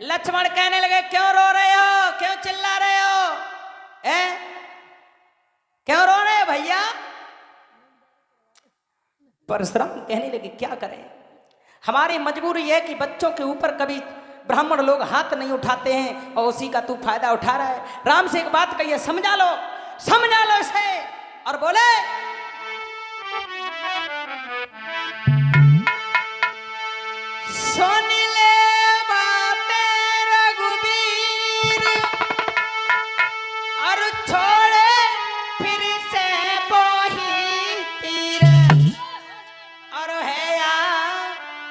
लक्ष्मण कहने लगे क्यों रो रहे हो, क्यों चिल्ला रहे हो, क्यों रो रहे हो भैया। परशुराम कहने लगे क्या करें, हमारी मजबूरी है कि बच्चों के ऊपर कभी ब्राह्मण लोग हाथ नहीं उठाते हैं और उसी का तू फायदा उठा रहा है। राम से एक बात कही है, समझा लो इसे। और बोले सुन ले बातें रघुवीर और छोड़े फिर से बोही तीर और है या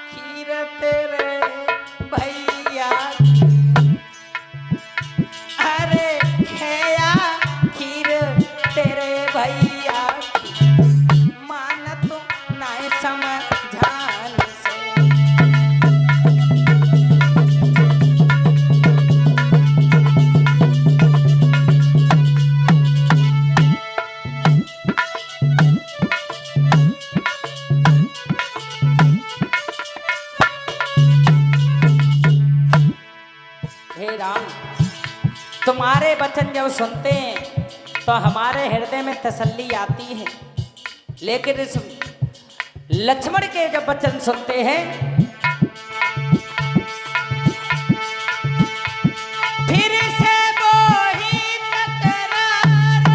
खीर तेरे भैया, अरे है या खीर तेरे भैया, मान तो नहीं समझान से। हे राम, तुम्हारे वचन जब सुनते हैं तो हमारे हृदय में तसल्ली आती है, लेकिन इस लक्ष्मण के जब वचन सुनते हैं फिर से वही तकरार,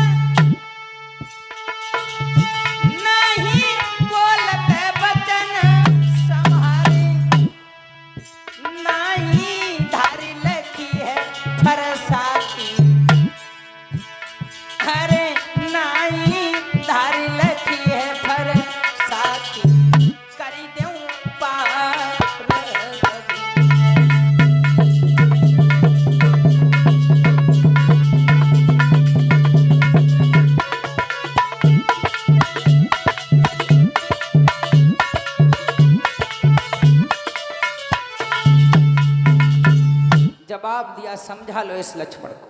नहीं बोलते वचन संभारे, नहीं धारी लखी है फरसा की, अरे नहीं धारी लखी है फरसा की, करी दूं पार। जवाब दिया, समझा लो इस लक्ष्मण को।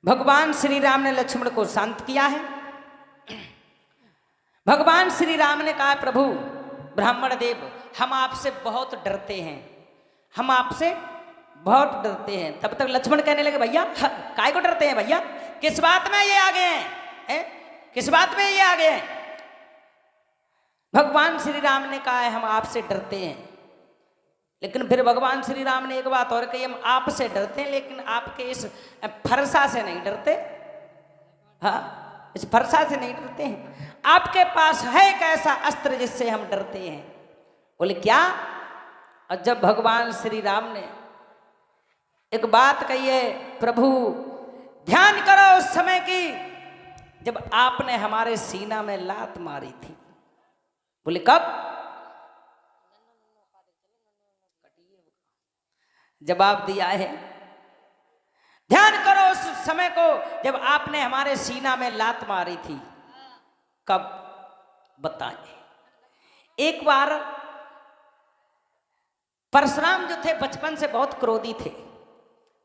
भगवान श्री राम ने लक्ष्मण को शांत किया है। भगवान श्री राम ने कहा प्रभु ब्राह्मण देव, हम आपसे बहुत डरते हैं, हम आपसे बहुत डरते हैं। तब तक लक्ष्मण कहने लगे भैया काय को डरते हैं भैया, किस बात में ये आ गए हैं, किस बात में ये आ गए हैं। भगवान श्री राम ने कहा है हम आपसे डरते हैं, लेकिन फिर भगवान श्री राम ने एक बात और कही, हम आपसे डरते हैं लेकिन आपके इस फरसा से नहीं डरते। हाँ, इस फरसा से नहीं डरते हैं, आपके पास है एक ऐसा अस्त्र जिससे हम डरते हैं। बोले क्या। और जब भगवान श्री राम ने एक बात कही है, प्रभु ध्यान करो उस समय की जब आपने हमारे सीना में लात मारी थी। बोले कब। जवाब दिया है, ध्यान करो उस समय को जब आपने हमारे सीना में लात मारी थी। कब बताएं। एक बार परशुराम जो थे बचपन से बहुत क्रोधी थे,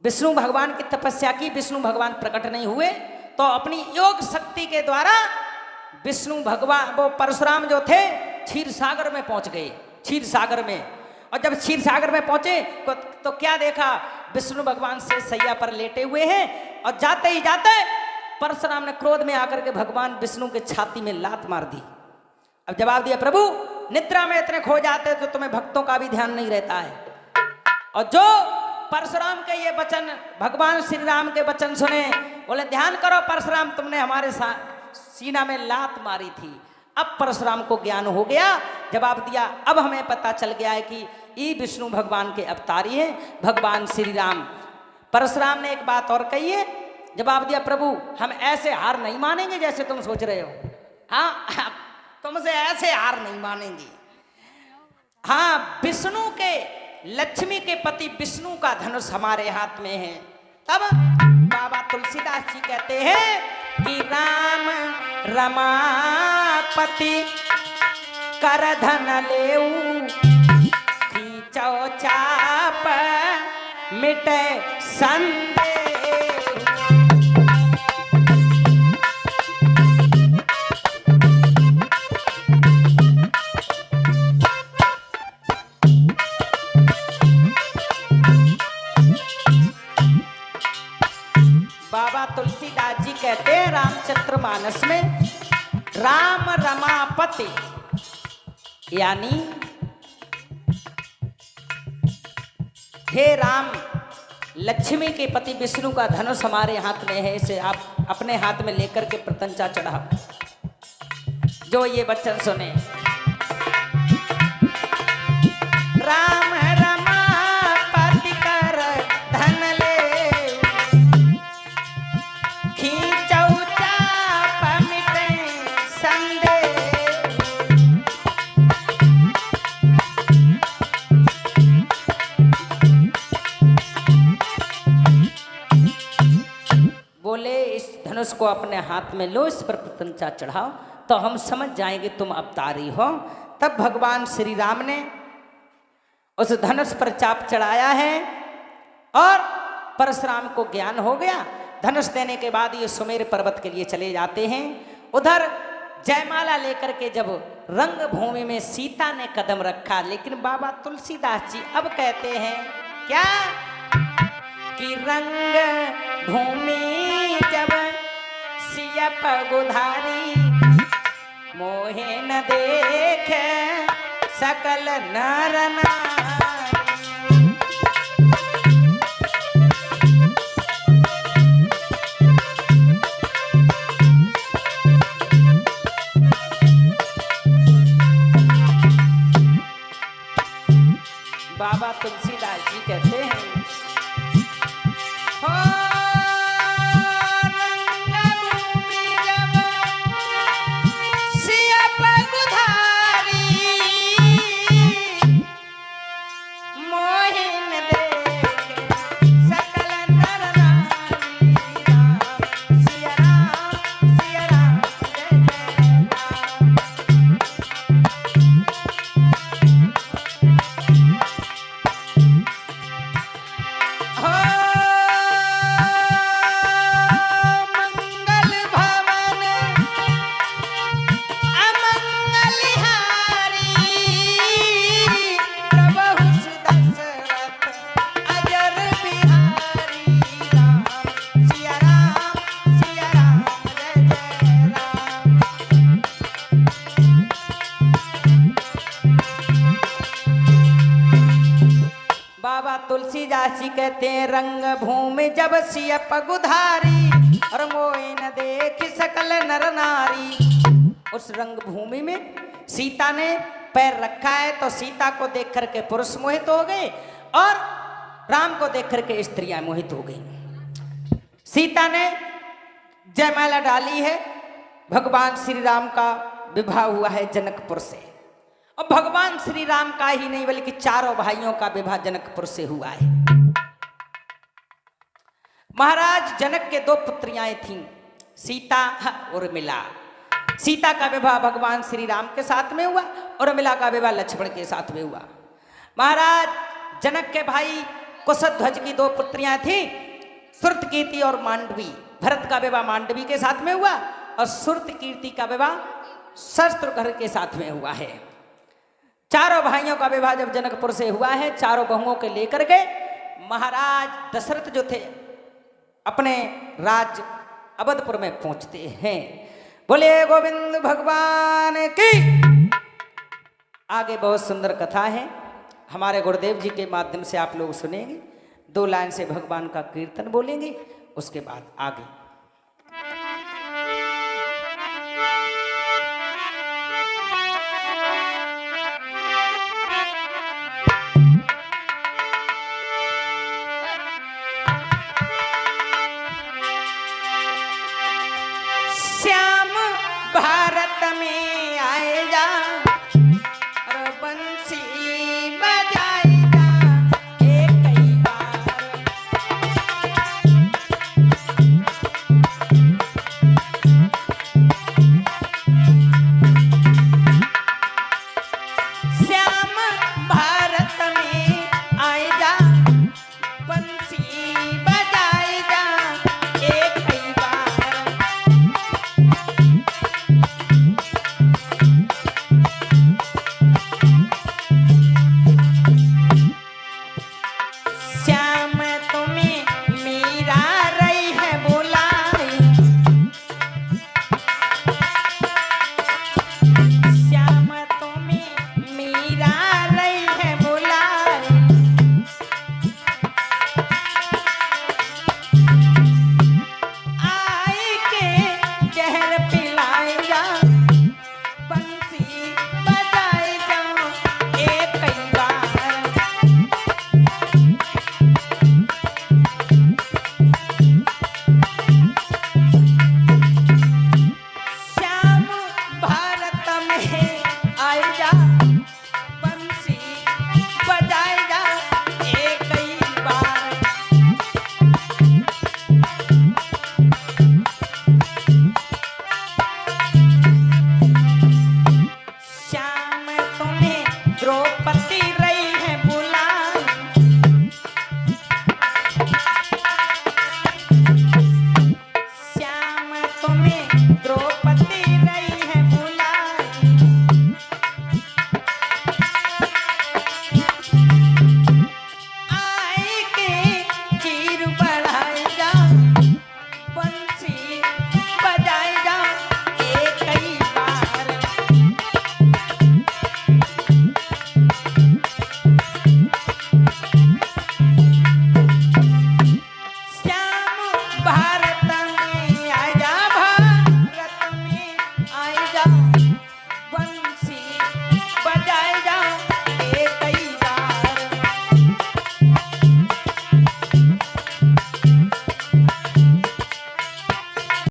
विष्णु भगवान की तपस्या की, विष्णु भगवान प्रकट नहीं हुए तो अपनी योग शक्ति के द्वारा विष्णु भगवान वो परशुराम जो थे क्षीर सागर में पहुंच गए, क्षीर सागर में। और जब क्षीर सागर में पहुंचे तो क्या देखा, विष्णु भगवान से सैया पर लेटे हुए हैं और जाते ही जाते परशुराम ने क्रोध में आकर के भगवान विष्णु के छाती में लात मार दी। अब जवाब दिया, प्रभु निद्रा में इतने खो जाते तो तुम्हें भक्तों का भी ध्यान नहीं रहता है। और जो परशुराम के ये वचन भगवान श्री राम के वचन सुने, बोले ध्यान करो परशुराम, तुमने हमारे सीना में लात मारी थी। अब परशुराम को ज्ञान हो गया। जवाब दिया, अब हमें पता चल गया है कि ये विष्णु भगवान के अवतारी हैं भगवान श्री राम। परशुराम ने एक बात और कही है। जवाब दिया, प्रभु हम ऐसे हार नहीं मानेंगे जैसे तुम सोच रहे हो। हाँ, तुमसे ऐसे हार नहीं मानेंगे। हाँ, विष्णु के लक्ष्मी के पति विष्णु का धनुष हमारे हाथ में है। तब बाबा तुलसीदास जी कहते हैं कि राम रमापति कर धन लेऊ, खींचो चाप मिटे संदेह। चातुर्मानस में राम रमापति यानी हे राम, लक्ष्मी के पति विष्णु का धनुष हमारे हाथ में है, इसे आप अपने हाथ में लेकर के प्रत्यंचा चढ़ाओ। जो ये वचन सुने, राम रमापति कर धन ले, खींचऊ चाप मिटे संदेह। बोले इस धनुष को अपने हाथ में लो, इस पर प्रत्यंचा चढ़ाओ तो हम समझ जाएंगे तुम अवतारी हो। तब भगवान श्री राम ने उस धनुष पर चाप चढ़ाया है और परशुराम को ज्ञान हो गया। धनुष देने के बाद ये सुमेर पर्वत के लिए चले जाते हैं। उधर जयमाला लेकर के जब रंग भूमि में सीता ने कदम रखा, लेकिन बाबा तुलसीदास जी अब कहते हैं क्या कि रंग भूमि जब सिया पगुधारी, मोहे न देख सकल नर नारी। बाबा तुलसीदास जी कहते हैं तुलसीदास जी कहते हैं रंग भूमि जब सिय पगुधारी, और मोए न देख सकल नर नारी। उस रंग भूमि में सीता ने पैर रखा है तो सीता को देख करके पुरुष मोहित हो गए और राम को देख करके स्त्रियां मोहित हो गई। सीता ने जयमाला डाली है, भगवान श्री राम का विवाह हुआ है जनकपुर से। और भगवान श्री राम का ही नहीं बल्कि चारों भाइयों का विवाह जनकपुर से हुआ है। महाराज जनक के दो पुत्रियां थीं, सीता और उर्मिला। सीता का विवाह भगवान श्री राम के साथ में हुआ और उर्मिला का विवाह लक्ष्मण के साथ में हुआ। महाराज जनक के भाई कुशध्वज की दो पुत्रियां थीं, श्रुतकीर्ति और मांडवी। भरत का विवाह मांडवी के साथ में हुआ और श्रुतकीर्ति का विवाह शत्रुघ्न के साथ में हुआ है। चारों भाइयों का विवाह जब जनकपुर से हुआ है, चारों बहुओं के लेकर के महाराज दशरथ जो थे अपने राज अवधपुर में पहुंचते हैं। बोले गोविंद भगवान की। आगे बहुत सुंदर कथा है, हमारे गुरुदेव जी के माध्यम से आप लोग सुनेंगे। 2 लाइन से भगवान का कीर्तन बोलेंगे, उसके बाद आगे। श्याम भारत में आएगा और बंसी बजाएगा एक कई बार। पति